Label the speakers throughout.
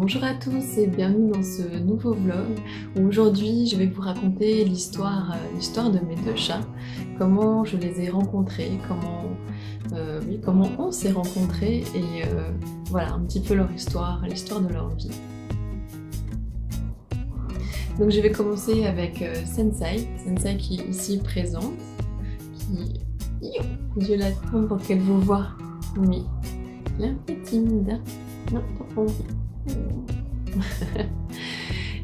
Speaker 1: Bonjour à tous et bienvenue dans ce nouveau vlog où aujourd'hui je vais vous raconter l'histoire de mes deux chats, comment je les ai rencontrés, comment on s'est rencontrés et voilà un petit peu leur histoire, l'histoire de leur vie. Donc je vais commencer avec Sensei qui est ici présente, je la tourne pour qu'elle vous voie, mais elle est un peu timide, non, pas envie.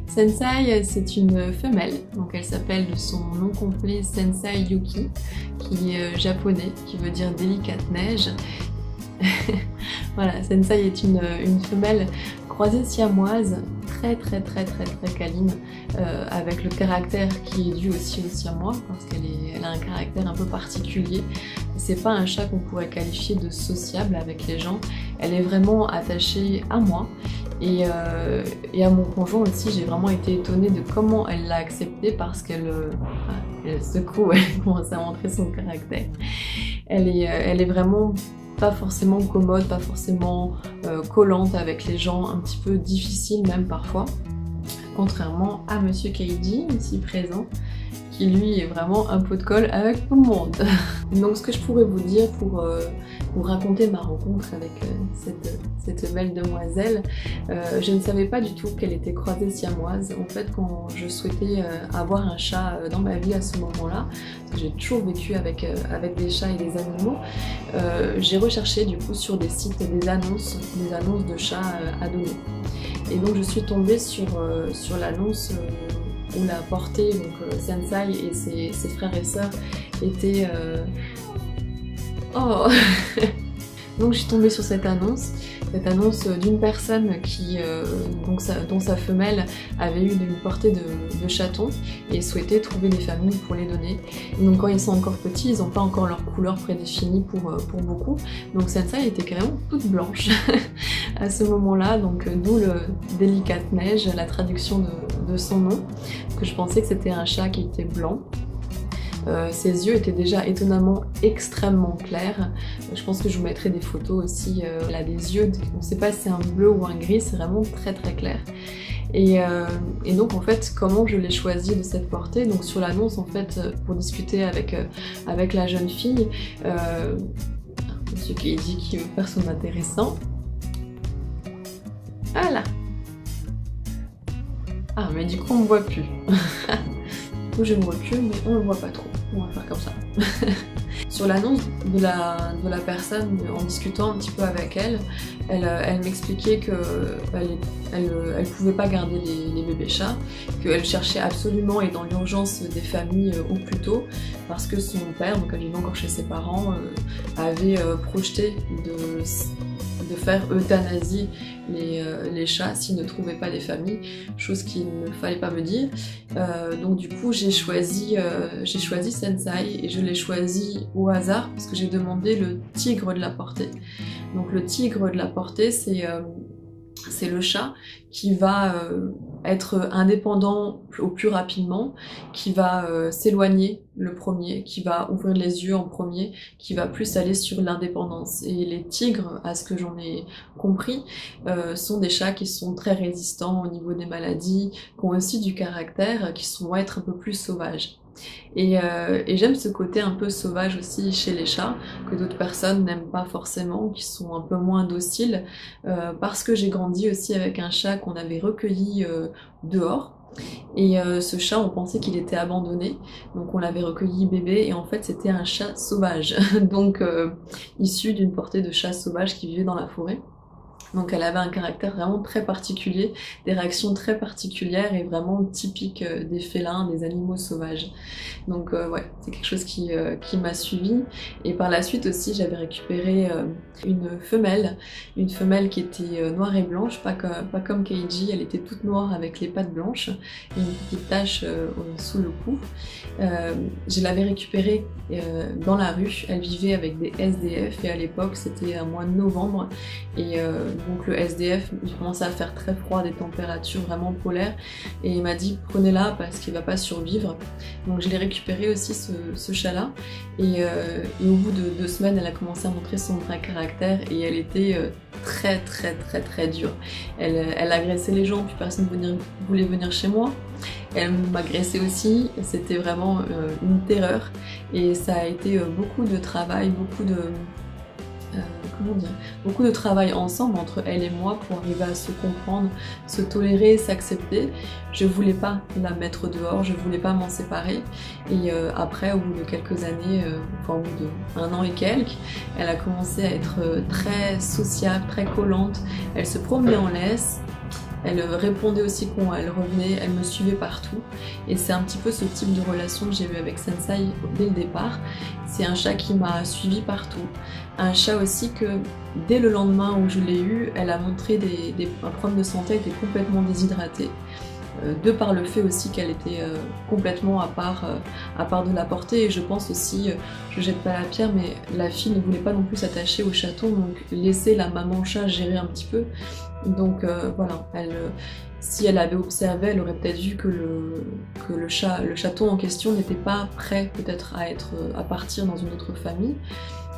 Speaker 1: Sensei, c'est une femelle, donc elle s'appelle de son nom complet Sensei Yuki, qui est japonais, qui veut dire délicate neige. Voilà, Sensei est une femelle croisée siamoise, très câline, avec le caractère qui est dû aussi au siamois, parce qu'elle a un caractère un peu particulier. C'est pas un chat qu'on pourrait qualifier de sociable avec les gens, elle est vraiment attachée à moi. Et à mon conjoint aussi, j'ai vraiment été étonnée de comment elle l'a accepté parce qu'elle secoue, elle commence à montrer son caractère. Elle est vraiment pas forcément commode, pas forcément collante avec les gens, un petit peu difficile même parfois. Contrairement à Monsieur Keiji, ici présent, qui lui est vraiment un pot de colle avec tout le monde. Donc ce que je pourrais vous dire pour raconter ma rencontre avec cette belle demoiselle, je ne savais pas du tout qu'elle était croisée siamoise. En fait, quand je souhaitais avoir un chat dans ma vie à ce moment-là, parce que j'ai toujours vécu avec des chats et des animaux, j'ai recherché du coup sur des sites des annonces de chats à donner. Et donc je suis tombée sur l'annonce où la portée, donc Sensei et ses frères et sœurs étaient... Oh Donc je suis tombée sur cette annonce d'une personne qui, dont sa femelle avait eu une portée de chatons et souhaitait trouver des familles pour les donner. Et donc quand ils sont encore petits, ils n'ont pas encore leur couleur prédéfinie pour beaucoup. Donc Sensei était carrément toute blanche à ce moment-là, donc d'où le délicate neige, la traduction de son nom, parce que je pensais que c'était un chat qui était blanc. Ses yeux étaient déjà étonnamment extrêmement clairs. Je pense que je vous mettrai des photos aussi. Elle a des yeux, on ne sait pas si c'est un bleu ou un gris, c'est vraiment très clair. Et donc en fait, comment je l'ai choisi de cette portée? Donc sur l'annonce en fait, pour discuter avec la jeune fille, Monsieur Keiji qui veut faire son intéressant. Voilà. Ah mais du coup on ne voit plus. Je me recule, mais on ne le voit pas trop. On va faire comme ça. Sur l'annonce de la personne, en discutant un petit peu avec elle, elle m'expliquait qu'elle ne pouvait pas garder les bébés chats, qu'elle cherchait absolument et dans l'urgence des familles au plus tôt, parce que son père, donc elle vivait encore chez ses parents, avait projeté de faire euthanasie les chats s'ils ne trouvaient pas des familles, chose qu'il ne fallait pas me dire. Donc du coup j'ai choisi Sensei et je l'ai choisi au hasard parce que j'ai demandé le tigre de la portée. Donc le tigre de la portée c'est le chat qui va être indépendant au plus rapidement, qui va s'éloigner le premier, qui va ouvrir les yeux en premier, qui va plus aller sur l'indépendance. Et les tigres, à ce que j'en ai compris, sont des chats qui sont très résistants au niveau des maladies, qui ont aussi du caractère, qui vont être un peu plus sauvages. Et j'aime ce côté un peu sauvage aussi chez les chats, que d'autres personnes n'aiment pas forcément, qui sont un peu moins dociles, parce que j'ai grandi aussi avec un chat qu'on avait recueilli dehors. Et ce chat, on pensait qu'il était abandonné, donc on l'avait recueilli bébé, et en fait c'était un chat sauvage, donc issu d'une portée de chats sauvages qui vivaient dans la forêt. Donc elle avait un caractère vraiment très particulier, des réactions très particulières et vraiment typiques des félins, des animaux sauvages. Donc ouais, c'est quelque chose qui m'a suivie. Et par la suite aussi, j'avais récupéré une femelle qui était noire et blanche, pas comme Keiji, elle était toute noire avec les pattes blanches et une petite tache sous le cou. Je l'avais récupérée dans la rue, elle vivait avec des SDF et à l'époque c'était un mois de novembre et donc le SDF, il commençait à faire très froid, des températures vraiment polaires, et il m'a dit prenez-la parce qu'il va pas survivre. Donc je l'ai récupéré aussi ce chat-là, et au bout de 2 semaines, elle a commencé à montrer son vrai caractère, et elle était très dure. Elle agressait les gens, puis personne voulait venir chez moi. Elle m'agressait aussi, c'était vraiment une terreur, et ça a été beaucoup de travail, beaucoup de travail ensemble entre elle et moi pour arriver à se comprendre, se tolérer, s'accepter. Je voulais pas la mettre dehors, je voulais pas m'en séparer, et après, au bout de quelques années, enfin au bout de 1 an et quelques, elle a commencé à être très sociable, très collante, elle se promenait en laisse. Elle répondait aussi quand elle revenait, elle me suivait partout, et c'est un petit peu ce type de relation que j'ai eu avec Sensei dès le départ. C'est un chat qui m'a suivi partout, un chat aussi que dès le lendemain où je l'ai eu, elle a montré un problème de santé, elle était complètement déshydratée. De par le fait aussi qu'elle était complètement à part de la portée, et je pense aussi, je jette pas la pierre, mais la fille ne voulait pas non plus s'attacher au chaton, donc laisser la maman chat gérer un petit peu. Donc voilà, si elle avait observé, elle aurait peut-être vu que le chaton en question n'était pas prêt peut-être à partir dans une autre famille.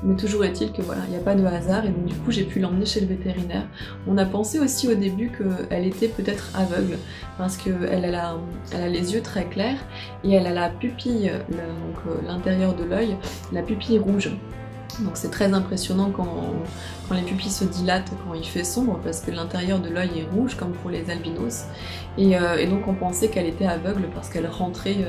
Speaker 1: Mais toujours est-il que voilà, il n'y a pas de hasard, et donc du coup j'ai pu l'emmener chez le vétérinaire. On a pensé aussi au début qu'elle était peut-être aveugle, parce qu'elle a les yeux très clairs, et elle a la pupille, donc l'intérieur de l'œil, la pupille rouge. Donc c'est très impressionnant quand les pupilles se dilatent quand il fait sombre, parce que l'intérieur de l'œil est rouge comme pour les albinos, et donc on pensait qu'elle était aveugle parce qu'elle rentrait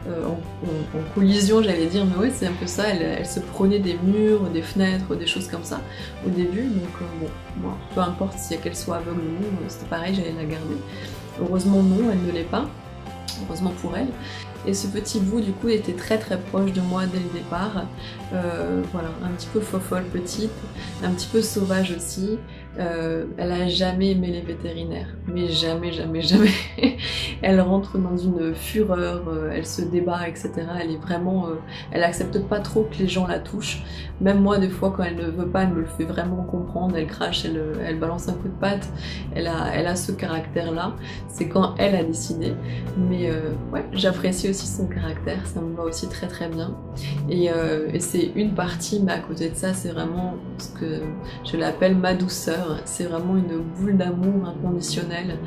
Speaker 1: en collision, j'allais dire, mais oui c'est un peu ça, elle se prenait des murs, des fenêtres, des choses comme ça au début, donc bon, moi, peu importe si qu'elle soit aveugle ou non, c'était pareil, j'allais la garder. Heureusement non, elle ne l'est pas, heureusement pour elle. Et ce petit bout du coup était très proche de moi dès le départ, voilà, un petit peu fofolle petite, un petit peu sauvage aussi. Elle a jamais aimé les vétérinaires, mais jamais. Elle rentre dans une fureur, elle se débat, etc. Elle est vraiment, elle accepte pas trop que les gens la touchent. Même moi, des fois, quand elle ne veut pas, elle me le fait vraiment comprendre. Elle crache, elle balance un coup de patte. Elle a ce caractère-là. C'est quand elle a décidé. Mais ouais, j'apprécie aussi son caractère. Ça me va aussi très bien. Et c'est une partie, mais à côté de ça, c'est vraiment ce que je l'appelle ma douceur. C'est vraiment une boule d'amour inconditionnel.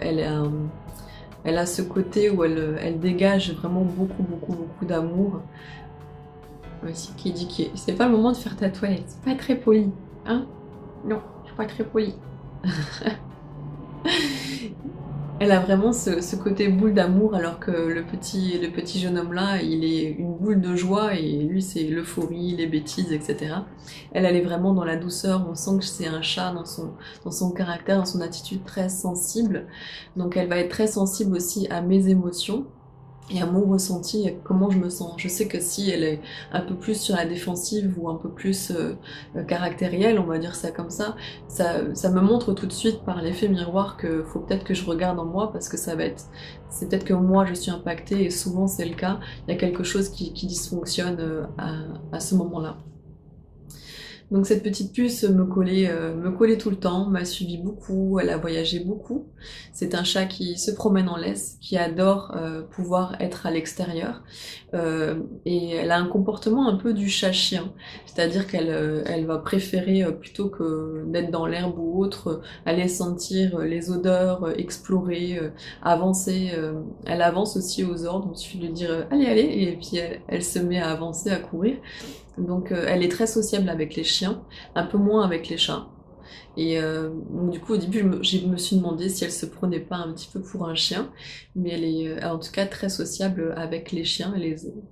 Speaker 1: Elle a ce côté où elle dégage vraiment beaucoup d'amour. Aussi, qui dit que c'est pas le moment de faire ta toilette, c'est pas très poli, hein? Non, je suis pas très poli. Elle a vraiment ce côté boule d'amour, alors que le petit jeune homme là, il est une boule de joie, et lui c'est l'euphorie, les bêtises, etc. Elle est vraiment dans la douceur, on sent que c'est un chat dans son caractère, dans son attitude très sensible. Donc elle va être très sensible aussi à mes émotions et à mon ressenti, et comment je me sens. Je sais que si elle est un peu plus sur la défensive ou un peu plus caractérielle, on va dire ça comme ça me montre tout de suite par l'effet miroir que faut peut-être que je regarde en moi, parce que c'est peut-être que moi je suis impactée, et souvent c'est le cas, il y a quelque chose qui dysfonctionne à ce moment-là. Donc cette petite puce me collait tout le temps, m'a suivi beaucoup, elle a voyagé beaucoup. C'est un chat qui se promène en laisse, qui adore pouvoir être à l'extérieur. Et elle a un comportement un peu du chat-chien, c'est-à-dire qu'elle va préférer, plutôt que d'être dans l'herbe ou autre, aller sentir les odeurs, explorer, avancer. Elle avance aussi aux ordres, il suffit de lui dire allez, et puis elle se met à avancer, à courir. Donc elle est très sociable avec les chiens, un peu moins avec les chats. Et donc, du coup au début je me suis demandé si elle se prenait pas un petit peu pour un chien, mais elle est en tout cas très sociable avec les chiens,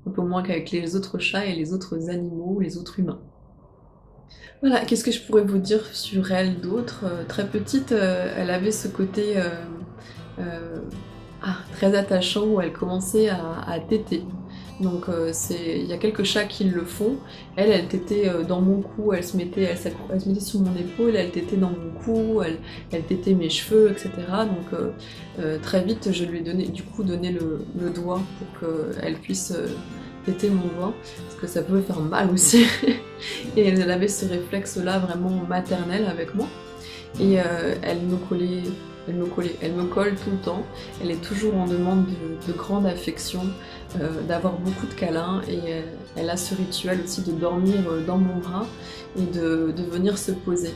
Speaker 1: un peu moins qu'avec les autres chats et les autres animaux, les autres humains. Voilà, qu'est-ce que je pourrais vous dire sur elle d'autre? Très petite, elle avait ce côté très attachant, où elle commençait à téter. Donc il y a quelques chats qui le font. Elle tétait dans mon cou, elle se mettait sur mon épaule, elle tétait dans mon cou, elle tétait mes cheveux, etc. Donc très vite je lui ai donné le doigt pour qu'elle puisse téter mon doigt, parce que ça pouvait faire mal aussi. Et elle avait ce réflexe là vraiment maternel avec moi. et elle me colle tout le temps. Elle est toujours en demande de grande affection, d'avoir beaucoup de câlins, et elle a ce rituel aussi de dormir dans mon bras et de venir se poser.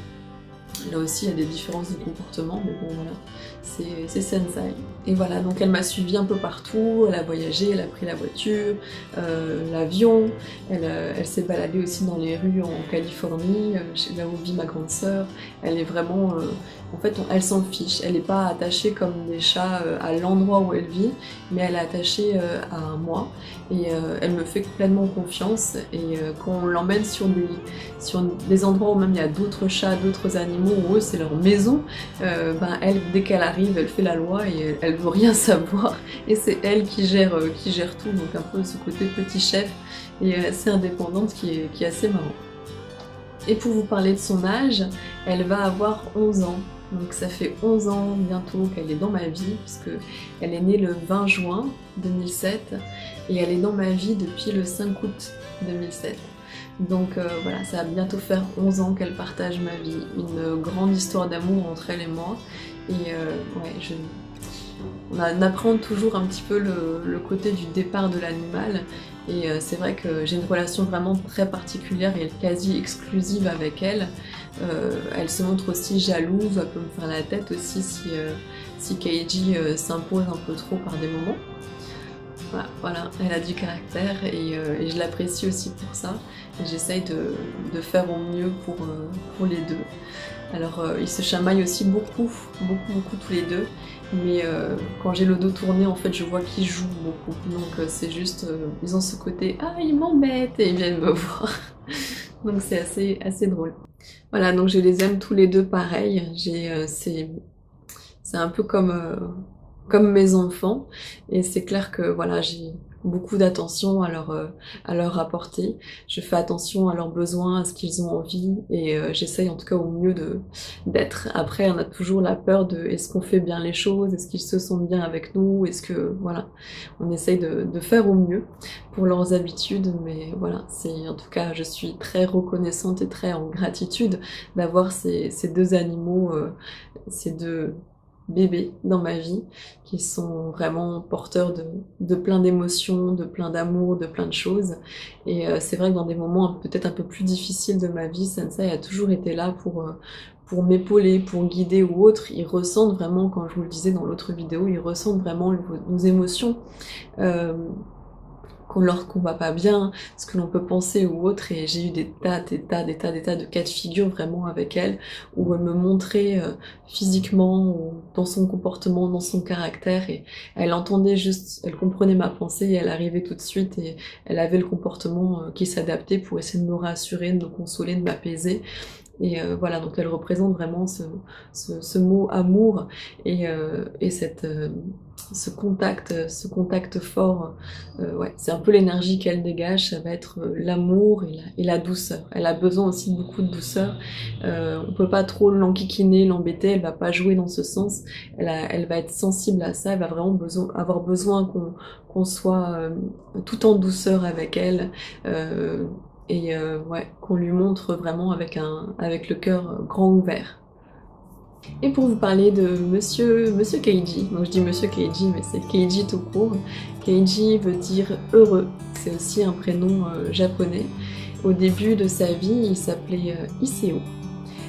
Speaker 1: Là aussi, il y a des différences de comportement, mais bon voilà, c'est Sensai. Et voilà, donc elle m'a suivi un peu partout, elle a voyagé, elle a pris la voiture, l'avion, elle s'est baladée aussi dans les rues en Californie, là où vit ma grande sœur. Elle est vraiment... en fait, elle s'en fiche, elle n'est pas attachée comme des chats à l'endroit où elle vit, mais elle est attachée à moi, et elle me fait pleinement confiance, et quand on l'emmène sur des endroits où même il y a d'autres chats, d'autres animaux, où eux c'est leur maison, ben elle, dès qu'elle arrive, elle fait la loi et elle veut rien savoir, et c'est elle qui gère tout, donc un peu ce côté petit chef et assez indépendante qui est assez marrant. Et pour vous parler de son âge, elle va avoir 11 ans. Donc ça fait 11 ans bientôt qu'elle est dans ma vie, puisque elle est née le 20 juin 2007 et elle est dans ma vie depuis le 5 août 2007. Donc voilà, ça va bientôt faire 11 ans qu'elle partage ma vie, une grande histoire d'amour entre elle et moi. Et ouais, on apprend toujours un petit peu le côté du départ de l'animal, et c'est vrai que j'ai une relation vraiment très particulière et quasi exclusive avec elle. Elle se montre aussi jalouse, elle peut me faire la tête aussi si Keiji s'impose un peu trop par des moments. Voilà, elle a du caractère, et je l'apprécie aussi pour ça. J'essaye de faire au mieux pour les deux. Alors ils se chamaillent aussi beaucoup tous les deux, mais quand j'ai le dos tourné, en fait je vois qu'ils jouent beaucoup, donc c'est juste, ils ont ce côté « Ah, ils m'embêtent » et ils viennent me voir. Donc c'est assez drôle. Voilà, donc je les aime tous les deux pareil, c'est un peu comme mes enfants, et c'est clair que voilà, j'ai beaucoup d'attention à leur apporter. Je fais attention à leurs besoins, à ce qu'ils ont envie, et j'essaye en tout cas au mieux d'être. Après, on a toujours la peur de est-ce qu'on fait bien les choses, est-ce qu'ils se sentent bien avec nous, est-ce que voilà, on essaye de faire au mieux pour leurs habitudes, mais voilà, en tout cas, je suis très reconnaissante et très en gratitude d'avoir ces deux animaux, ces deux bébés dans ma vie, qui sont vraiment porteurs de plein d'émotions, de plein d'amour, de plein de choses. Et c'est vrai que dans des moments peut-être un peu plus difficiles de ma vie, Sensei a toujours été là pour m'épauler, pour guider ou autre. Ils ressentent vraiment, comme je vous le disais dans l'autre vidéo, ils ressentent vraiment nos émotions. Lorsqu'on va pas bien, ce que l'on peut penser ou autre, et j'ai eu des tas de cas de figure vraiment avec elle, où elle me montrait physiquement, ou dans son comportement, dans son caractère, et elle entendait juste, elle comprenait ma pensée, et elle arrivait tout de suite, et elle avait le comportement qui s'adaptait pour essayer de me rassurer, de me consoler, de m'apaiser. Et voilà, donc elle représente vraiment ce mot amour, et ce contact fort. Ouais, c'est un peu l'énergie qu'elle dégage, ça va être l'amour et la douceur. Elle a besoin aussi de beaucoup de douceur. On peut pas trop l'enquiquiner, l'embêter, elle va pas jouer dans ce sens. Elle va être sensible à ça, elle va vraiment avoir besoin qu'on soit tout en douceur avec elle. Et ouais, qu'on lui montre vraiment avec le cœur grand ouvert. Et pour vous parler de Monsieur Keiji, donc je dis Monsieur Keiji, mais c'est Keiji tout court. Keiji veut dire heureux, c'est aussi un prénom japonais. Au début de sa vie, il s'appelait Iseo.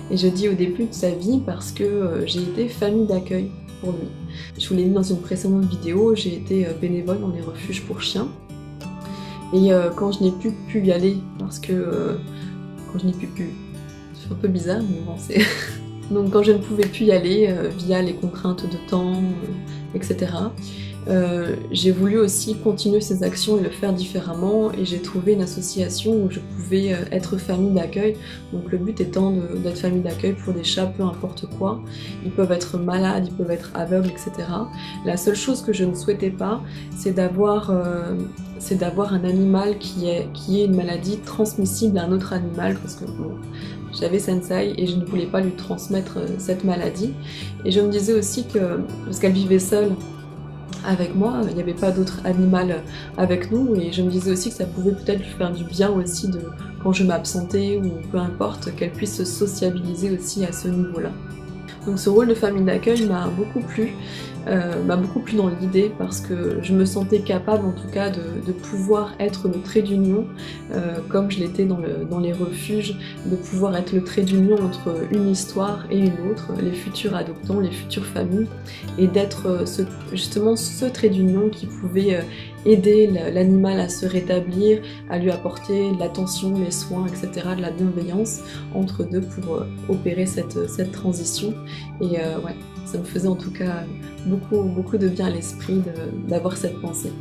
Speaker 1: Et je dis au début de sa vie parce que j'ai été famille d'accueil pour lui. Je vous l'ai dit dans une précédente vidéo, j'ai été bénévole dans les refuges pour chiens. Et quand je n'ai plus pu y aller, parce que quand je n'ai plus pu, c'est un peu bizarre, mais bon, c'est... Donc quand je ne pouvais plus y aller, via les contraintes de temps, etc., j'ai voulu aussi continuer ces actions et le faire différemment, et j'ai trouvé une association où je pouvais être famille d'accueil. Donc le but étant d'être famille d'accueil pour des chats, peu importe quoi. Ils peuvent être malades, ils peuvent être aveugles, etc. La seule chose que je ne souhaitais pas, c'est d'avoir un animal qui ait une maladie transmissible à un autre animal, parce que bon, j'avais Sensei et je ne voulais pas lui transmettre cette maladie. Et je me disais aussi que, parce qu'elle vivait seule avec moi, il n'y avait pas d'autre animal avec nous, et je me disais aussi que ça pouvait peut-être lui faire du bien aussi quand je m'absentais ou peu importe, qu'elle puisse se sociabiliser aussi à ce niveau-là. Donc ce rôle de famille d'accueil m'a beaucoup plu dans l'idée parce que je me sentais capable en tout cas de pouvoir être le trait d'union, comme je l'étais dans les refuges, de pouvoir être le trait d'union entre une histoire et une autre, les futurs adoptants, les futures familles, et d'être justement ce trait d'union qui pouvait aider l'animal à se rétablir, à lui apporter de l'attention, les soins, etc., de la bienveillance entre deux pour opérer cette transition. Et ouais, ça me faisait en tout cas beaucoup de bien à l'esprit d'avoir cette pensée.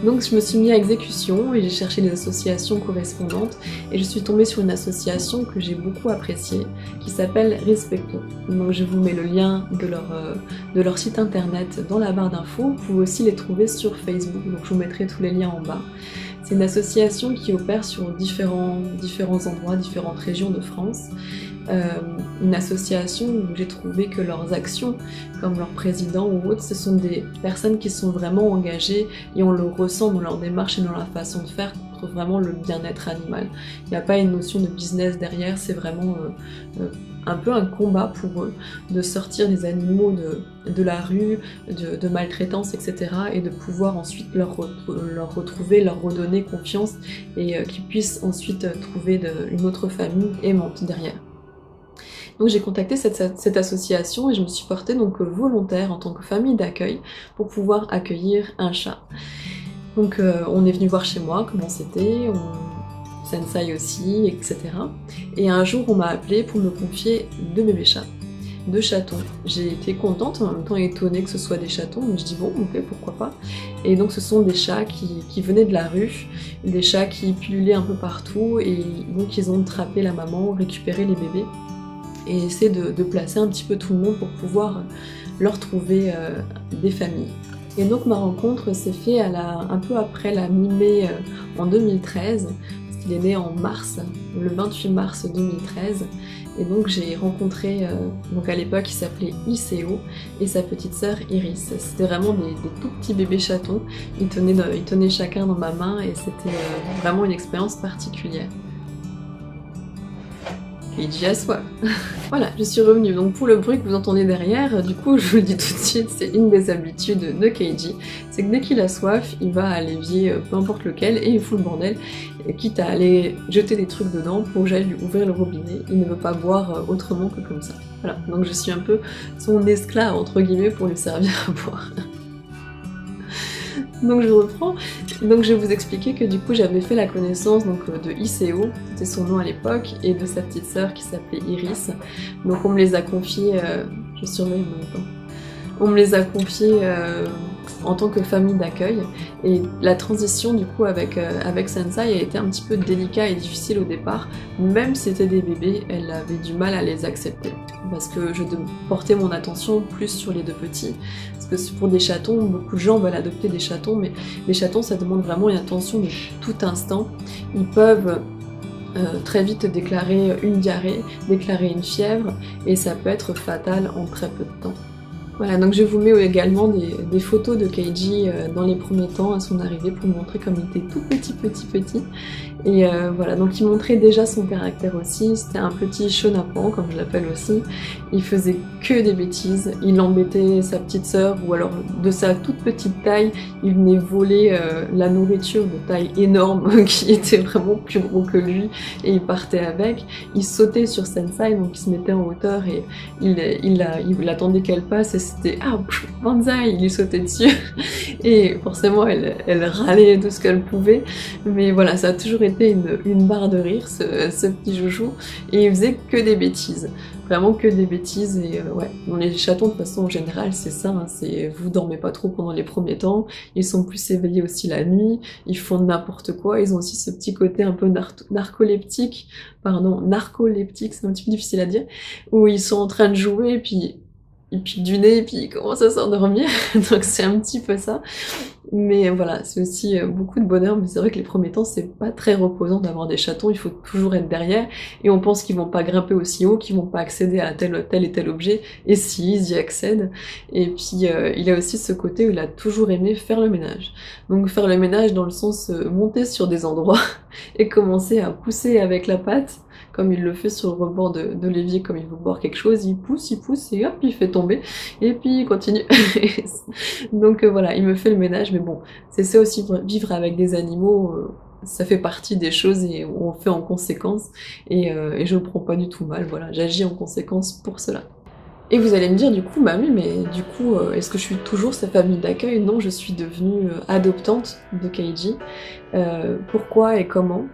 Speaker 1: Donc je me suis mis à exécution et j'ai cherché les associations correspondantes et je suis tombée sur une association que j'ai beaucoup appréciée qui s'appelle Respectons. Donc je vous mets le lien de leur site internet dans la barre d'infos, vous pouvez aussi les trouver sur Facebook, donc je vous mettrai tous les liens en bas. C'est une association qui opère sur différents endroits, différentes régions de France. Une association où j'ai trouvé que leurs actions, comme leur président ou autres, ce sont des personnes qui sont vraiment engagées et on le ressent dans leur démarche et dans leur façon de faire pour vraiment le bien-être animal. Il n'y a pas une notion de business derrière, c'est vraiment un peu un combat pour eux de sortir des animaux de la rue, de maltraitance, etc. et de pouvoir ensuite leur retrouver, leur redonner confiance et qu'ils puissent ensuite trouver une autre famille aimante derrière. Donc j'ai contacté cette association et je me suis portée donc volontaire en tant que famille d'accueil pour pouvoir accueillir un chat. Donc on est venu voir chez moi comment c'était, Sensei aussi, etc. Et un jour on m'a appelé pour me confier 2 bébés chats, 2 chatons. J'ai été contente, en même temps étonnée que ce soit des chatons, mais je dis bon ok pourquoi pas. Et donc ce sont des chats qui venaient de la rue, des chats qui pullulaient un peu partout et donc ils ont attrapé la maman, récupéré les bébés et essayer de placer un petit peu tout le monde pour pouvoir leur trouver des familles. Et donc ma rencontre s'est faite un peu après la mi-mai en 2013, parce qu'il est né en mars, le 28 mars 2013, et donc j'ai rencontré, donc à l'époque il s'appelait ICO, et sa petite sœur Iris. C'était vraiment des tout petits bébés chatons, ils tenaient chacun dans ma main et c'était vraiment une expérience particulière. KG a soif. Voilà, je suis revenue. Donc pour le bruit que vous entendez derrière, du coup je vous le dis tout de suite, c'est une des habitudes de KG. C'est que dès qu'il a soif, il va à l'évier, peu importe lequel, et il fout le bordel, quitte à aller jeter des trucs dedans pour que j'aille lui ouvrir le robinet. Il ne veut pas boire autrement que comme ça. Voilà, donc je suis un peu son esclave entre guillemets pour lui servir à boire. Donc je reprends, donc je vais vous expliquer que du coup j'avais fait la connaissance donc, de ICO, c'était son nom à l'époque, et de sa petite sœur qui s'appelait Iris. Donc on me les a confiés, je surveille en même temps, on me les a confiés en tant que famille d'accueil, et la transition du coup avec Sensei a été un petit peu délicate et difficile au départ, même si c'était des bébés, elle avait du mal à les accepter, parce que je portais mon attention plus sur les 2 petits, parce que pour des chatons, beaucoup de gens veulent adopter des chatons, mais les chatons ça demande vraiment une attention de tout instant, ils peuvent très vite déclarer une diarrhée, déclarer une fièvre, et ça peut être fatal en très peu de temps. Voilà, donc je vous mets également des photos de Keiji dans les premiers temps à son arrivée pour montrer comme il était tout petit. Et voilà, donc il montrait déjà son caractère aussi, c'était un petit chenapan comme je l'appelle aussi. Il faisait que des bêtises, il embêtait sa petite sœur ou alors de sa toute petite taille, il venait voler la nourriture de taille énorme qui était vraiment plus gros que lui et il partait avec. Il sautait sur Sensei, donc il se mettait en hauteur et il attendait qu'elle passe et c'était ah Banzai, il lui sautait dessus et forcément elle râlait tout ce qu'elle pouvait, mais voilà, ça a toujours été une barre de rire ce petit joujou, et il faisait que des bêtises, vraiment que des bêtises. Et ouais, dans les chatons de façon en général c'est ça, hein, c'est vous dormez pas trop pendant les premiers temps, ils sont plus éveillés aussi la nuit, ils font n'importe quoi, ils ont aussi ce petit côté un peu narcoleptique, c'est un petit peu difficile à dire, où ils sont en train de jouer et puis ils piquent du nez et puis ils commencent à s'endormir, donc c'est un petit peu ça. Mais voilà, c'est aussi beaucoup de bonheur, mais c'est vrai que les premiers temps c'est pas très reposant d'avoir des chatons, il faut toujours être derrière, et on pense qu'ils vont pas grimper aussi haut, qu'ils vont pas accéder à tel et tel objet, et si, ils y accèdent. Et puis il a aussi ce côté où il a toujours aimé faire le ménage. Donc faire le ménage dans le sens monter sur des endroits, et commencer à pousser avec la patte, comme il le fait sur le rebord de l'évier, comme il veut boire quelque chose, il pousse et hop, il fait tomber, et puis il continue. Donc voilà, il me fait le ménage, mais bon, c'est ça aussi, vivre avec des animaux, ça fait partie des choses et on fait en conséquence, et je le prends pas du tout mal, voilà, j'agis en conséquence pour cela. Et vous allez me dire du coup, bah oui, mais du coup, est-ce que je suis toujours sa famille d'accueil? Non, je suis devenue adoptante de Keiji. Pourquoi et comment?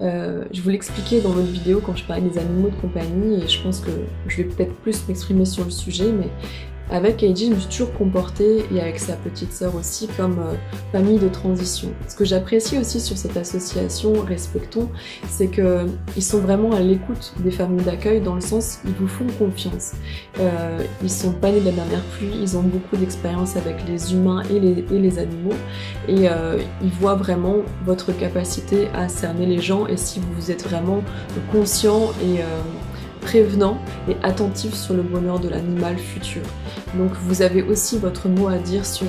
Speaker 1: Je vous l'expliquais dans l'autre vidéo quand je parlais des animaux de compagnie, et je pense que je vais peut-être plus m'exprimer sur le sujet, mais avec Keiji, je me suis toujours comportée, et avec sa petite sœur aussi, comme famille de transition. Ce que j'apprécie aussi sur cette association Respectons, c'est qu'ils sont vraiment à l'écoute des familles d'accueil, dans le sens ils vous font confiance. Ils sont pas nés de la dernière pluie, ils ont beaucoup d'expérience avec les humains et les animaux, et ils voient vraiment votre capacité à cerner les gens, et si vous êtes vraiment conscient et prévenant et attentif sur le bonheur de l'animal futur. Donc vous avez aussi votre mot à dire sur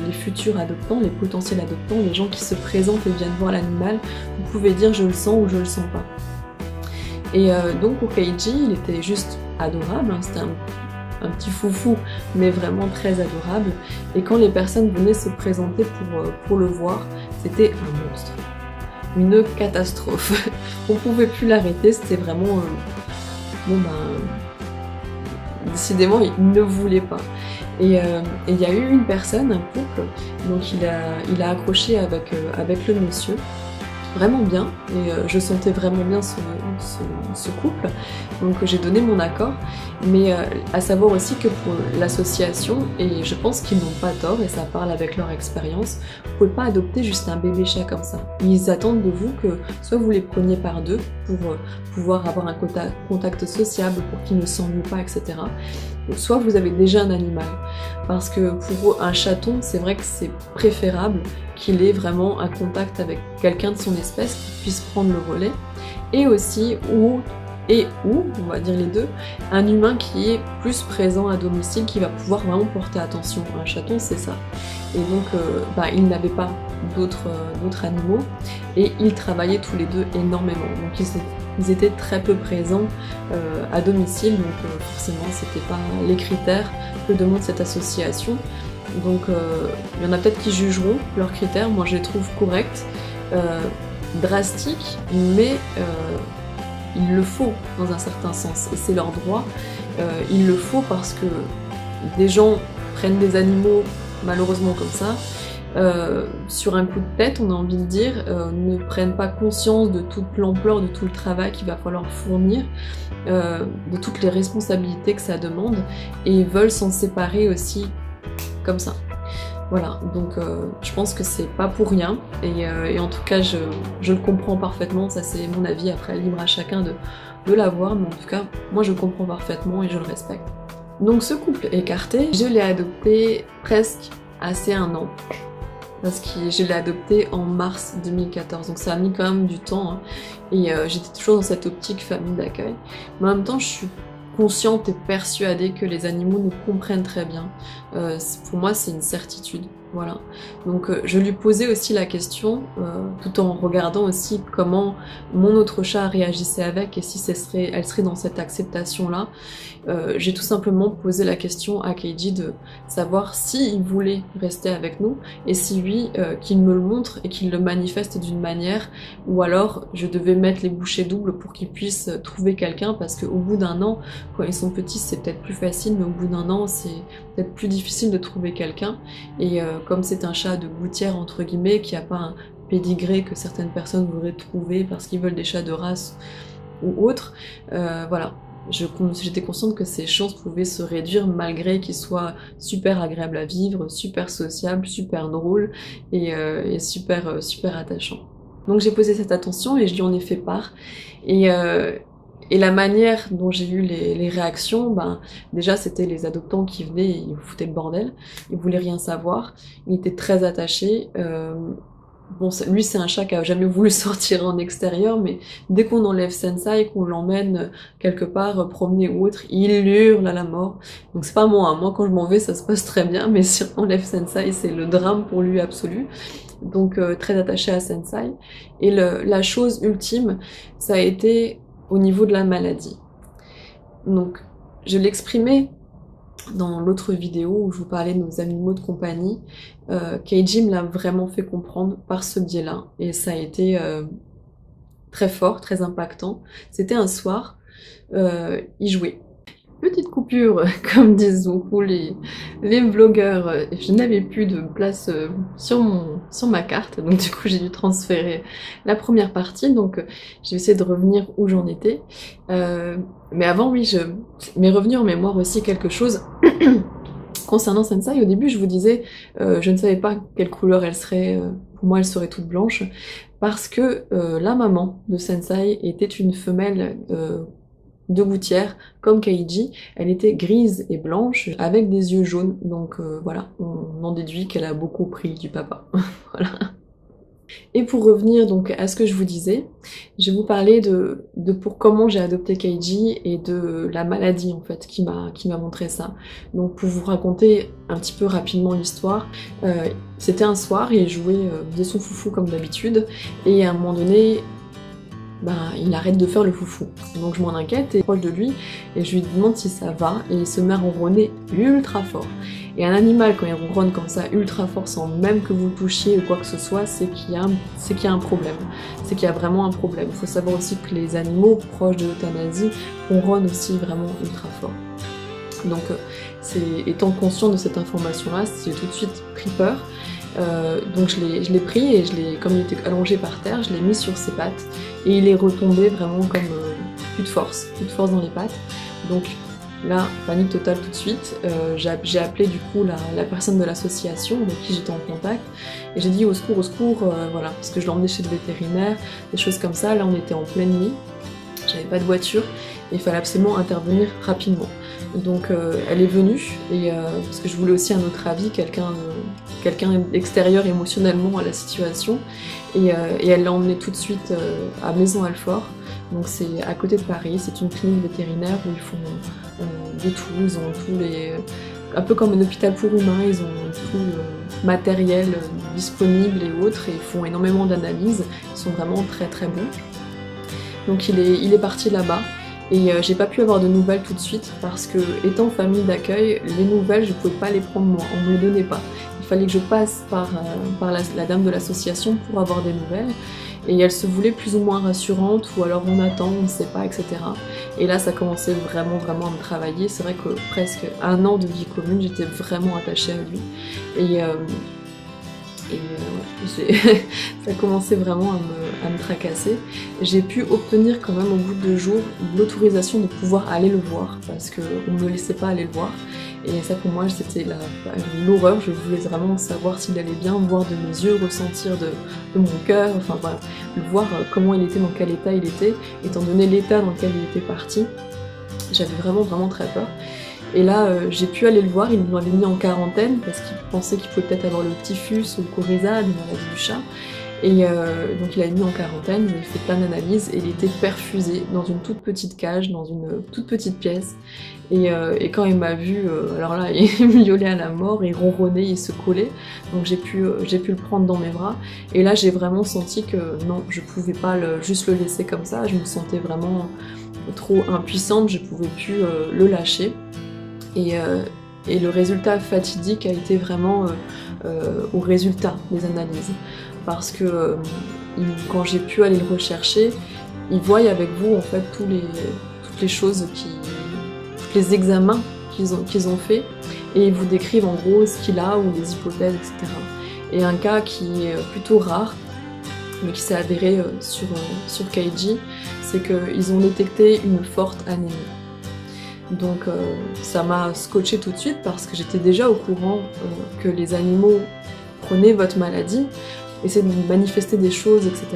Speaker 1: les futurs adoptants, les potentiels adoptants, les gens qui se présentent et viennent voir l'animal. Vous pouvez dire je le sens ou je le sens pas. Et donc pour Keiji, il était juste adorable, hein, c'était un petit foufou, mais vraiment très adorable. Et quand les personnes venaient se présenter pour le voir, c'était un monstre. Une catastrophe. On pouvait plus l'arrêter, c'était vraiment... bon ben, décidément il ne voulait pas. Et il y a eu une personne, un couple, donc il a accroché avec le monsieur, vraiment bien, et je sentais vraiment bien ce couple, donc j'ai donné mon accord, mais à savoir aussi que pour l'association, et je pense qu'ils n'ont pas tort, et ça parle avec leur expérience, vous pouvez pas adopter juste un bébé chat comme ça. Ils attendent de vous que soit vous les preniez par deux pour pouvoir avoir un contact sociable, pour qu'ils ne s'ennuient pas, etc. Soit vous avez déjà un animal, parce que pour un chaton, c'est vrai que c'est préférable qu'il ait vraiment un contact avec quelqu'un de son espèce qui puisse prendre le relais, et aussi, ou, on va dire les deux, un humain qui est plus présent à domicile, qui va pouvoir vraiment porter attention. Un chaton, c'est ça. Et donc, ils n'avaient pas d'autres animaux, et ils travaillaient tous les deux énormément. Donc ils étaient très peu présents à domicile, donc forcément, c'était pas les critères que demande cette association. Donc il y en a peut-être qui jugeront leurs critères, moi je les trouve corrects, drastiques, mais il le faut dans un certain sens, et c'est leur droit. Il le faut parce que des gens prennent des animaux malheureusement comme ça, sur un coup de tête, on a envie de dire, ne prennent pas conscience de toute l'ampleur, de tout le travail qu'il va falloir fournir, de toutes les responsabilités que ça demande, et veulent s'en séparer aussi comme ça. Voilà, donc je pense que c'est pas pour rien, et en tout cas je le comprends parfaitement, ça c'est mon avis, après libre à chacun de l'avoir, mais en tout cas moi je le comprends parfaitement et je le respecte. Donc ce couple écarté, je l'ai adopté presque assez un an, parce que je l'ai adopté en mars 2014, donc ça a mis quand même du temps, hein, et j'étais toujours dans cette optique famille d'accueil, mais en même temps je suis consciente et persuadée que les animaux nous comprennent très bien. Pour moi, c'est une certitude. Voilà. Donc je lui posais aussi la question, tout en regardant aussi comment mon autre chat réagissait avec, et si elle serait dans cette acceptation-là. J'ai tout simplement posé la question à Keiji de savoir s'il voulait rester avec nous, et si oui, qu'il me le montre et qu'il le manifeste d'une manière, ou alors je devais mettre les bouchées doubles pour qu'il puisse trouver quelqu'un, parce qu'au bout d'un an, quand ils sont petits c'est peut-être plus facile, mais au bout d'un an c'est peut-être plus difficile de trouver quelqu'un, et comme c'est un chat de gouttière entre guillemets, qui n'a pas un pédigré que certaines personnes voudraient trouver parce qu'ils veulent des chats de race ou autres, voilà. J'étais consciente que ses chances pouvaient se réduire malgré qu'il soit super agréable à vivre, super sociable, super drôle et super attachant. Donc j'ai posé cette attention et je lui en ai fait part. Et la manière dont j'ai eu les réactions, déjà c'était les adoptants qui venaient et ils foutaient le bordel, ils voulaient rien savoir, il était très attaché. Bon, lui c'est un chat qui a jamais voulu sortir en extérieur, mais dès qu'on enlève Sensei, qu'on l'emmène quelque part promener ou autre, il hurle à la mort. Donc c'est pas moi, hein. Moi quand je m'en vais ça se passe très bien, mais si on enlève Sensei c'est le drame pour lui absolu. Donc très attaché à Sensei. Et la chose ultime, ça a été au niveau de la maladie. Donc, je l'exprimais dans l'autre vidéo où je vous parlais de nos animaux de compagnie. Keiji me l'a vraiment fait comprendre par ce biais-là, et ça a été très fort, très impactant. C'était un soir, il jouait. Petite coupure, comme disent beaucoup les vlogueurs, je n'avais plus de place sur ma carte, donc du coup j'ai dû transférer la première partie, donc j'ai essayé de revenir où j'en étais. Mais avant, oui, m'est revenu en mémoire aussi quelque chose concernant Sensai. Au début, je vous disais, je ne savais pas quelle couleur elle serait, pour moi elle serait toute blanche, parce que la maman de Sensai était une femelle de gouttière, comme Keiji. Elle était grise et blanche, avec des yeux jaunes, donc voilà, on en déduit qu'elle a beaucoup pris du papa. Voilà. Et pour revenir donc à ce que je vous disais, je vais vous parler de pour comment j'ai adopté Keiji et de la maladie en fait qui m'a montré ça. Donc pour vous raconter un petit peu rapidement l'histoire, c'était un soir, il jouait de son foufou comme d'habitude, et à un moment donné, il arrête de faire le foufou. Donc je m'en inquiète et proche de lui et je lui demande si ça va, et il se met à ronronner ultra fort. Et un animal, quand il ronronne comme ça ultra fort sans même que vous le touchiez ou quoi que ce soit, c'est qu'il y a un problème. C'est qu'il y a vraiment un problème. Il faut savoir aussi que les animaux proches de l'euthanasie ronronnent aussi vraiment ultra fort. Donc étant conscient de cette information-là, j'ai tout de suite pris peur. Donc je l'ai pris et comme il était allongé par terre, je l'ai mis sur ses pattes et il est retombé vraiment comme plus de force dans les pattes. Donc là, panique totale tout de suite. J'ai appelé du coup la personne de l'association avec qui j'étais en contact et j'ai dit au secours, voilà, parce que je l'ai emmené chez le vétérinaire, des choses comme ça. Là on était en pleine nuit, j'avais pas de voiture et il fallait absolument intervenir rapidement. Donc elle est venue, et parce que je voulais aussi un autre avis, quelqu'un extérieur émotionnellement à la situation, et elle l'a emmené tout de suite à Maisons-Alfort. Donc c'est à côté de Paris, c'est une clinique vétérinaire où ils font de tout, ils ont tous les... un peu comme un hôpital pour humains, ils ont tout le matériel disponible et autres, et ils font énormément d'analyses, ils sont vraiment très très bons. Donc il est parti là-bas. Et j'ai pas pu avoir de nouvelles tout de suite parce que, étant famille d'accueil, les nouvelles je pouvais pas les prendre moi, on me les donnait pas. Il fallait que je passe par la dame de l'association pour avoir des nouvelles. Et elle se voulait plus ou moins rassurante, ou alors on attend, on ne sait pas, etc. Et là ça commençait vraiment à me travailler. C'est vrai que presque un an de vie commune, j'étais vraiment attachée à lui. Ça commençait vraiment à me tracasser. J'ai pu obtenir quand même au bout de 2 jours l'autorisation de pouvoir aller le voir, parce qu'on ne me laissait pas aller le voir. Et ça pour moi c'était l'horreur, je voulais vraiment savoir s'il allait bien, voir de mes yeux, ressentir de mon cœur, enfin voilà, voir comment il était, dans quel état il était, étant donné l'état dans lequel il était parti. J'avais vraiment très peur. Et là, j'ai pu aller le voir, il m'avait mis en quarantaine parce qu'il pensait qu'il pouvait peut-être avoir le typhus ou le coryza, une maladie du chat. Et donc il a mis en quarantaine, il a fait plein d'analyses et il était perfusé dans une toute petite cage, dans une toute petite pièce. Et quand il m'a vu, alors là, il miaulait à la mort, il ronronnait, il se collait. Donc j'ai pu le prendre dans mes bras. Et là, j'ai vraiment senti que non, je pouvais pas juste le laisser comme ça. Je me sentais vraiment trop impuissante, je pouvais plus le lâcher. Et le résultat fatidique a été vraiment au résultat des analyses. Parce que quand j'ai pu aller le rechercher, ils voient avec vous en fait toutes les choses, tous les examens qu'ils ont fait, et ils vous décrivent en gros ce qu'il a ou les hypothèses, etc. Et un cas qui est plutôt rare, mais qui s'est avéré sur Keiji, c'est qu'ils ont détecté une forte anémie. Donc ça m'a scotché tout de suite parce que j'étais déjà au courant que les animaux prenaient votre maladie, essayaient de manifester des choses, etc.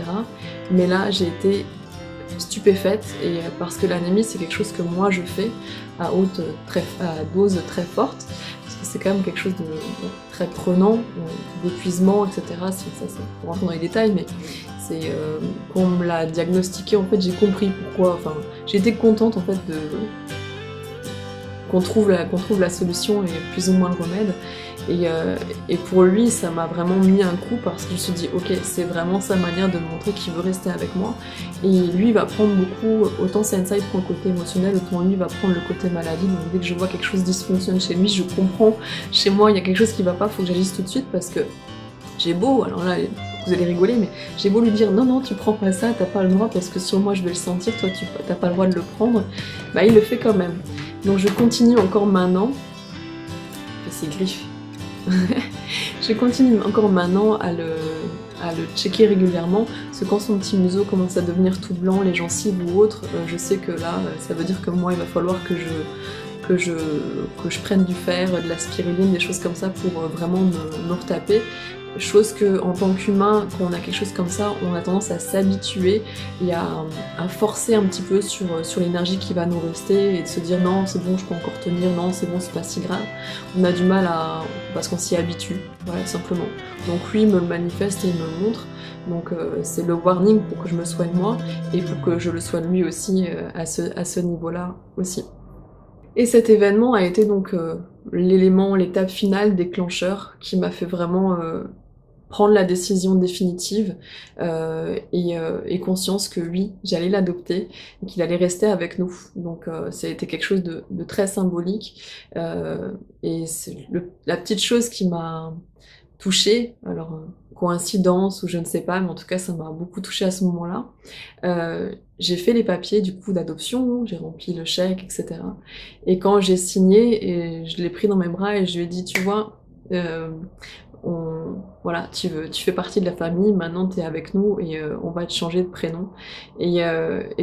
Speaker 1: Mais là j'ai été stupéfaite, et parce que l'anémie c'est quelque chose que moi je fais à dose très forte, parce que c'est quand même quelque chose de très prenant, d'épuisement, etc. Ça, c'est pour rentrer dans les détails, mais c'est quand on me l'a diagnostiqué, en fait j'ai compris pourquoi, enfin j'ai été contente en fait qu'on trouve la solution et plus ou moins le remède. Et pour lui, ça m'a vraiment mis un coup parce que je me suis dit, ok, c'est vraiment sa manière de me montrer qu'il veut rester avec moi. Et lui, il va prendre beaucoup, autant Sensei prend le côté émotionnel, autant lui va prendre le côté maladie. Donc dès que je vois quelque chose dysfonctionne chez lui, je comprends, chez moi, il y a quelque chose qui va pas, faut que j'agisse tout de suite parce que j'ai beau, alors là, vous allez rigoler, mais j'ai beau lui dire non, non, tu prends pas ça, t'as pas le droit parce que sur moi je vais le sentir, toi tu t'as pas le droit de le prendre, bah il le fait quand même. Donc je continue encore maintenant, et c'est griffe. Je continue encore maintenant à le checker régulièrement, parce que quand son petit museau commence à devenir tout blanc, les gencives ou autres, je sais que là, ça veut dire que moi, il va falloir que je prenne du fer, de la spiruline, des choses comme ça pour vraiment me retaper. Chose que en tant qu'humain, quand on a quelque chose comme ça, on a tendance à s'habituer et à forcer un petit peu sur l'énergie qui va nous rester et de se dire non c'est bon je peux encore tenir, non c'est bon c'est pas si grave. On a du mal à... parce qu'on s'y habitue, voilà simplement. Donc lui il me le manifeste et il me le montre, donc c'est le warning pour que je me soigne moi et pour que je le soigne lui aussi à ce niveau-là aussi. Et cet événement a été donc l'étape finale déclencheur qui m'a fait vraiment prendre la décision définitive et conscience que oui, j'allais l'adopter et qu'il allait rester avec nous. Donc ça a été quelque chose de très symbolique et c'est la petite chose qui m'a touchée, alors coïncidence ou je ne sais pas, mais en tout cas ça m'a beaucoup touchée à ce moment-là. J'ai fait les papiers du coup d'adoption, j'ai rempli le chèque, etc. Et quand j'ai signé, et je l'ai pris dans mes bras et je lui ai dit, tu vois, voilà, tu fais partie de la famille, maintenant tu es avec nous et on va te changer de prénom. Et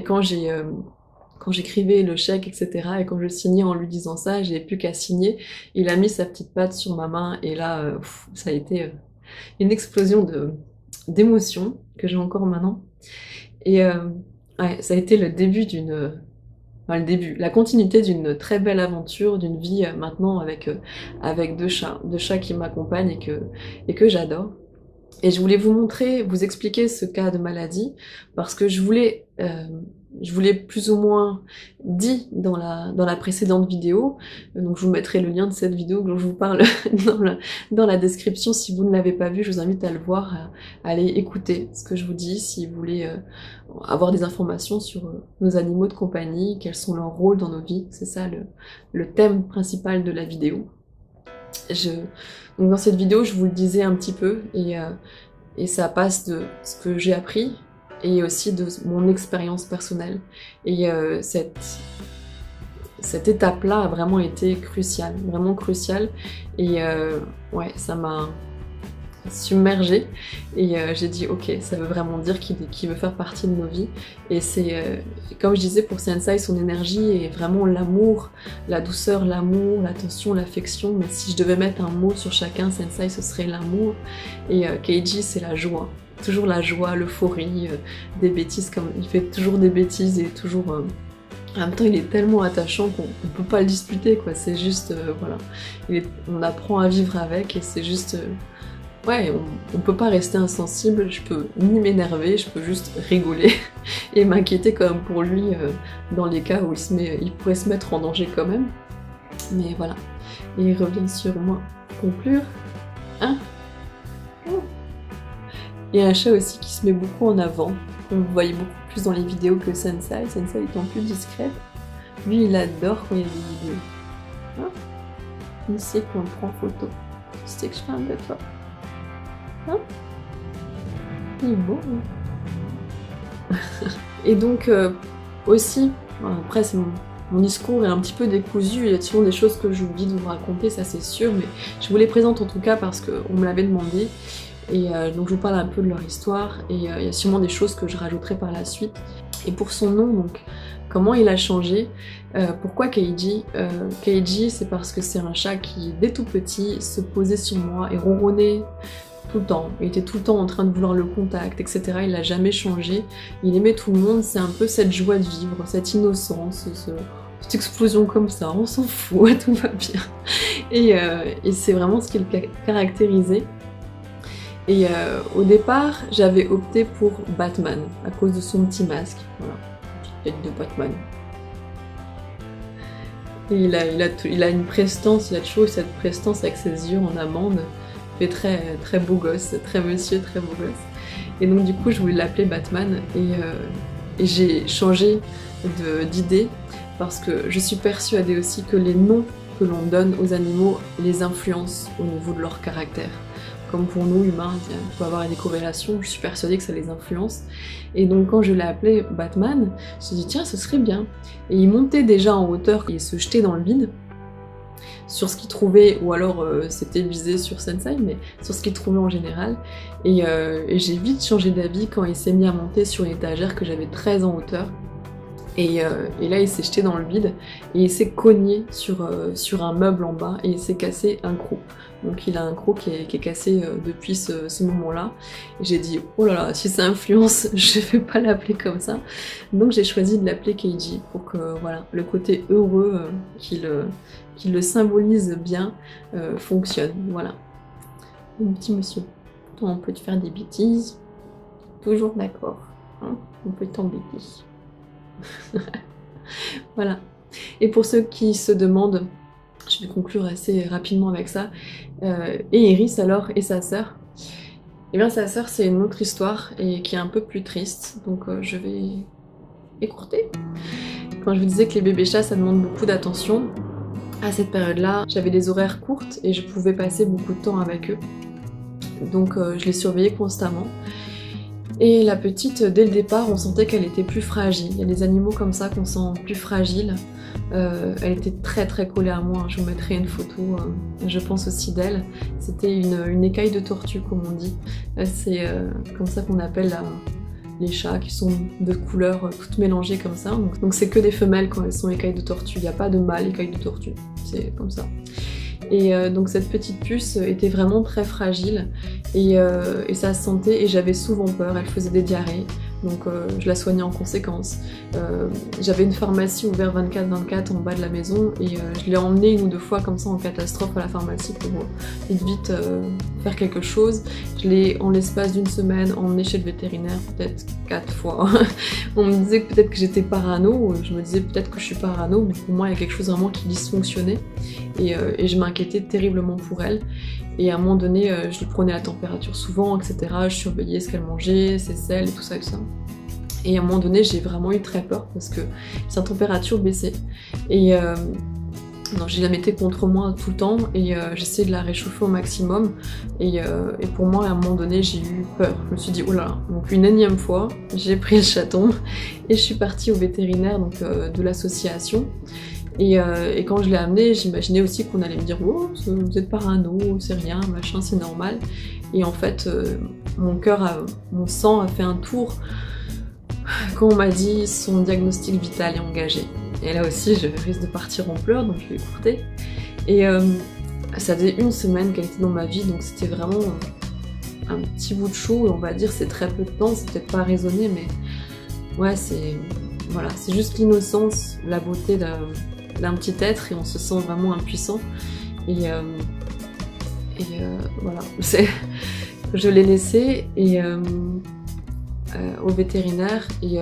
Speaker 1: quand j'écrivais le chèque, etc., et quand je signais en lui disant ça, j'ai plus qu'à signer. Il a mis sa petite patte sur ma main et là, ça a été une explosion d'émotions que j'ai encore maintenant. Et ouais, ça a été le début la continuité d'une très belle aventure, d'une vie maintenant avec deux chats qui m'accompagnent et que j'adore. Et je voulais vous montrer, vous expliquer ce cas de maladie parce que je voulais plus ou moins dit dans la précédente vidéo, donc je vous mettrai le lien de cette vidéo dont je vous parle dans la description. Si vous ne l'avez pas vu, je vous invite à le voir, à aller écouter ce que je vous dis si vous voulez avoir des informations sur nos animaux de compagnie, quels sont leurs rôles dans nos vies. C'est ça le thème principal de la vidéo. Donc dans cette vidéo, je vous le disais un petit peu et ça passe de ce que j'ai appris et aussi de mon expérience personnelle. Et cette étape-là a vraiment été cruciale, vraiment cruciale. Et ouais, ça m'a submergée. Et j'ai dit, ok, ça veut vraiment dire qu'il veut faire partie de nos vies. Et c'est, comme je disais, pour Sensei, son énergie est vraiment l'amour, la douceur, l'amour, l'attention, l'affection. Mais si je devais mettre un mot sur chacun, Sensei, ce serait l'amour. Et Keiji, c'est la joie. Toujours la joie, l'euphorie, des bêtises, comme il fait toujours des bêtises et toujours... en même temps, il est tellement attachant qu'on peut pas le disputer, quoi. C'est juste, voilà, on apprend à vivre avec et c'est juste... ouais, on peut pas rester insensible, je peux ni m'énerver, je peux juste rigoler et m'inquiéter quand même pour lui dans les cas où il pourrait se mettre en danger quand même. Mais voilà, et il revient sur moi pour conclure. Hein? Il y a un chat aussi qui se met beaucoup en avant, on le voyait beaucoup plus dans les vidéos que Sensei. Sensei étant plus discrète. Lui, il adore quand il y a des vidéos. Hein? Il sait qu'on le prend en photo. Tu sais que je fais un peu de toi. Hein? Il est beau. Hein? Et donc, aussi, après, mon discours est un petit peu décousu, il y a souvent des choses que j'oublie de vous raconter, ça c'est sûr, mais je vous les présente en tout cas parce qu'on me l'avait demandé. Et donc je vous parle un peu de leur histoire et il y a sûrement des choses que je rajouterai par la suite. Et pour son nom, donc, comment il a changé, pourquoi Keiji? Keiji, c'est parce que c'est un chat qui, dès tout petit, se posait sur moi et ronronnait tout le temps. Il était tout le temps en train de vouloir le contact, etc. Il n'a jamais changé. Il aimait tout le monde, c'est un peu cette joie de vivre, cette innocence, cette explosion comme ça, on s'en fout, tout va bien. Et c'est vraiment ce qui le caractérisait. Et au départ, j'avais opté pour Batman, à cause de son petit masque. Voilà, petite tête de Batman. Et il a une prestance, il a toujours eu cette prestance avec ses yeux en amande. Il fait très beau gosse, très monsieur, très beau gosse. Et donc du coup je voulais l'appeler Batman et j'ai changé d'idée parce que je suis persuadée aussi que les noms que l'on donne aux animaux les influencent au niveau de leur caractère. Comme pour nous humains, il peut y avoir des corrélations, je suis persuadée que ça les influence. Et donc quand je l'ai appelé Batman, je me suis dit tiens, ce serait bien. Et il montait déjà en hauteur et se jetait dans le vide sur ce qu'il trouvait, ou alors c'était visé sur Sensei, mais sur ce qu'il trouvait en général. Et j'ai vite changé d'avis quand il s'est mis à monter sur une étagère que j'avais très en hauteur. Et là il s'est jeté dans le vide et il s'est cogné sur un meuble en bas et il s'est cassé un croc. Donc il a un croc qui est cassé depuis ce moment-là. J'ai dit oh là là, si ça influence, je vais pas l'appeler comme ça. Donc j'ai choisi de l'appeler Keiji pour que voilà, le côté heureux qui le symbolise bien fonctionne. Voilà. Mon petit monsieur, toi on peut te faire des bêtises. Toujours d'accord. Hein, on peut t'embêter. Voilà. Et pour ceux qui se demandent, je vais conclure assez rapidement avec ça, et Iris alors, et sa sœur. Et bien sa sœur c'est une autre histoire et qui est un peu plus triste, donc je vais écourter. Quand je vous disais que les bébés chats ça demande beaucoup d'attention, à cette période-là j'avais des horaires courtes et je pouvais passer beaucoup de temps avec eux. Donc je les surveillais constamment. Et la petite, dès le départ, on sentait qu'elle était plus fragile. Il y a des animaux comme ça qu'on sent plus fragiles. Elle était très collée à moi. Je vous mettrai une photo, je pense aussi d'elle. C'était une écaille de tortue, comme on dit. C'est comme ça qu'on appelle les chats qui sont de couleurs toutes mélangées comme ça. Donc c'est que des femelles quand elles sont écailles de tortue. Il n'y a pas de mâle écaille de tortue. C'est comme ça. Et donc cette petite puce était vraiment très fragile et ça se sentait et j'avais souvent peur, elle faisait des diarrhées, donc je la soignais en conséquence. J'avais une pharmacie ouverte 24/24 en bas de la maison et je l'ai emmenée une ou deux fois comme ça en catastrophe à la pharmacie pour vite faire quelque chose. Je l'ai en l'espace d'une semaine emmenée chez le vétérinaire peut-être 4 fois. On me disait peut-être que j'étais parano, je me disais peut-être que je suis parano, mais pour moi il y a quelque chose vraiment qui dysfonctionnait et je m'inquiétais terriblement pour elle. Et à un moment donné, je lui prenais la température souvent, etc. Je surveillais ce qu'elle mangeait, ses selles et tout ça. Et à un moment donné, j'ai vraiment eu très peur parce que sa température baissait. Et non, je la mettais contre moi tout le temps et j'essayais de la réchauffer au maximum. Et pour moi, à un moment donné, j'ai eu peur. Je me suis dit, oh là là. Donc une énième fois, j'ai pris le chaton et je suis partie au vétérinaire donc, de l'association. Et quand je l'ai amené, j'imaginais aussi qu'on allait me dire oh, vous êtes parano, c'est rien, machin, c'est normal. Et en fait, mon sang a fait un tour quand on m'a dit son diagnostic vital est engagé. Et là aussi, je risque de partir en pleurs, donc je vais écourter. Et ça faisait une semaine qu'elle était dans ma vie, donc c'était vraiment un petit bout de chou, et on va dire c'est très peu de temps, c'est peut-être pas raisonné, mais ouais, voilà, c'est juste l'innocence, la beauté d'un petit être et on se sent vraiment impuissant et voilà, je l'ai laissé et au vétérinaire et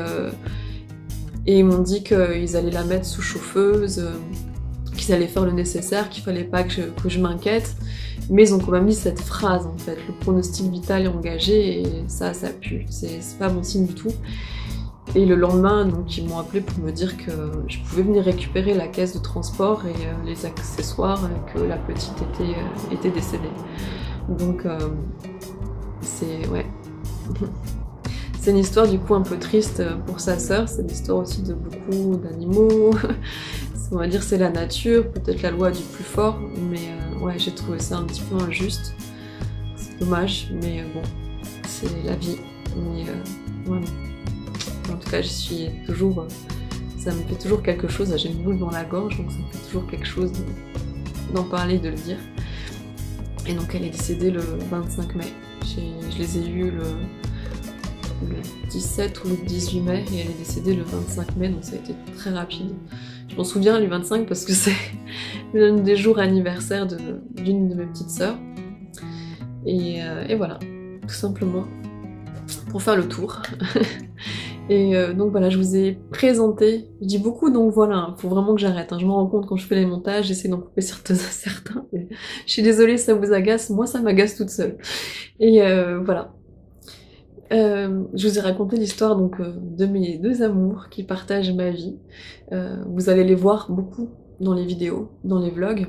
Speaker 1: ils m'ont dit qu'ils allaient la mettre sous chauffeuse, qu'ils allaient faire le nécessaire, qu'il fallait pas que je m'inquiète, mais ils ont quand même dit cette phrase en fait, le pronostic vital est engagé et ça pue, c'est pas bon signe du tout. Et le lendemain, donc, ils m'ont appelé pour me dire que je pouvais venir récupérer la caisse de transport et les accessoires et que la petite était décédée. Donc, ouais. C'est une histoire du coup un peu triste pour sa sœur, c'est l'histoire aussi de beaucoup d'animaux. On va dire c'est la nature, peut-être la loi du plus fort, mais ouais, j'ai trouvé ça un petit peu injuste. C'est dommage, mais bon, c'est la vie. Mais voilà. En tout cas, je suis toujours, ça me fait toujours quelque chose, j'ai une boule dans la gorge, donc ça me fait toujours quelque chose d'en parler, de le dire. Et donc elle est décédée le 25 mai. Je les ai eus le 17 ou le 18 mai et elle est décédée le 25 mai, donc ça a été très rapide. Je m'en souviens le 25 parce que c'est l'un des jours anniversaires d'une de mes petites sœurs. Et voilà, tout simplement, pour faire le tour. Et donc voilà, je vous ai présenté, je dis beaucoup donc voilà, faut vraiment que j'arrête, hein. Je me rends compte quand je fais les montages, j'essaie d'en couper certains. Je suis désolée si ça vous agace, moi ça m'agace toute seule. Et voilà. Je vous ai raconté l'histoire donc de mes deux amours qui partagent ma vie. Vous allez les voir beaucoup dans les vidéos, dans les vlogs.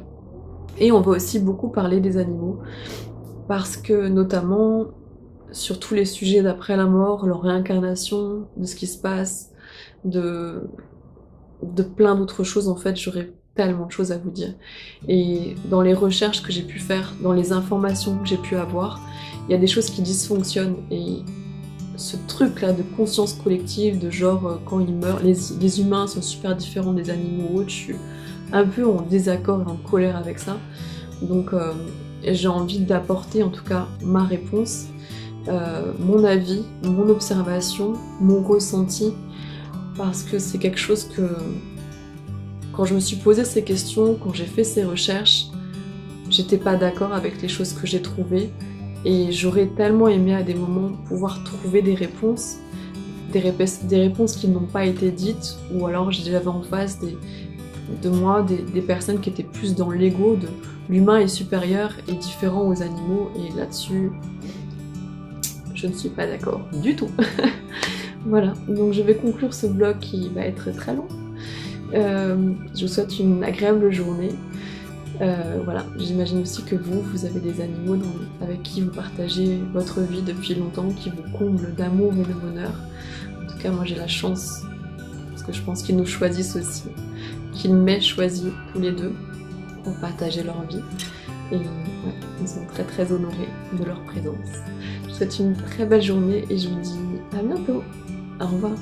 Speaker 1: Et on va aussi beaucoup parler des animaux, parce que notamment sur tous les sujets d'après la mort, leur réincarnation, de ce qui se passe, de plein d'autres choses, en fait, j'aurais tellement de choses à vous dire. Et dans les recherches que j'ai pu faire, dans les informations que j'ai pu avoir, il y a des choses qui dysfonctionnent, et ce truc là de conscience collective, de genre quand ils meurent, les humains sont super différents des animaux, je suis un peu en désaccord et en colère avec ça. Donc j'ai envie d'apporter en tout cas ma réponse, mon avis, mon observation, mon ressenti, parce que c'est quelque chose que quand je me suis posé ces questions, quand j'ai fait ces recherches, j'étais pas d'accord avec les choses que j'ai trouvées, et j'aurais tellement aimé à des moments pouvoir trouver des réponses, des réponses qui n'ont pas été dites, ou alors j'avais en face de moi des personnes qui étaient plus dans l'ego de l'humain est supérieur et différent aux animaux, et là-dessus je ne suis pas d'accord du tout. Voilà, donc je vais conclure ce vlog qui va être très long. Je vous souhaite une agréable journée. Voilà, j'imagine aussi que vous avez des animaux avec qui vous partagez votre vie depuis longtemps, qui vous comblent d'amour et de bonheur. En tout cas, moi j'ai la chance, parce que je pense qu'ils nous choisissent aussi, qu'ils m'aient choisi tous les deux pour partager leur vie. Et ouais, ils sont très très honorés de leur présence. Je vous souhaite une très belle journée et je vous dis à bientôt. Au revoir.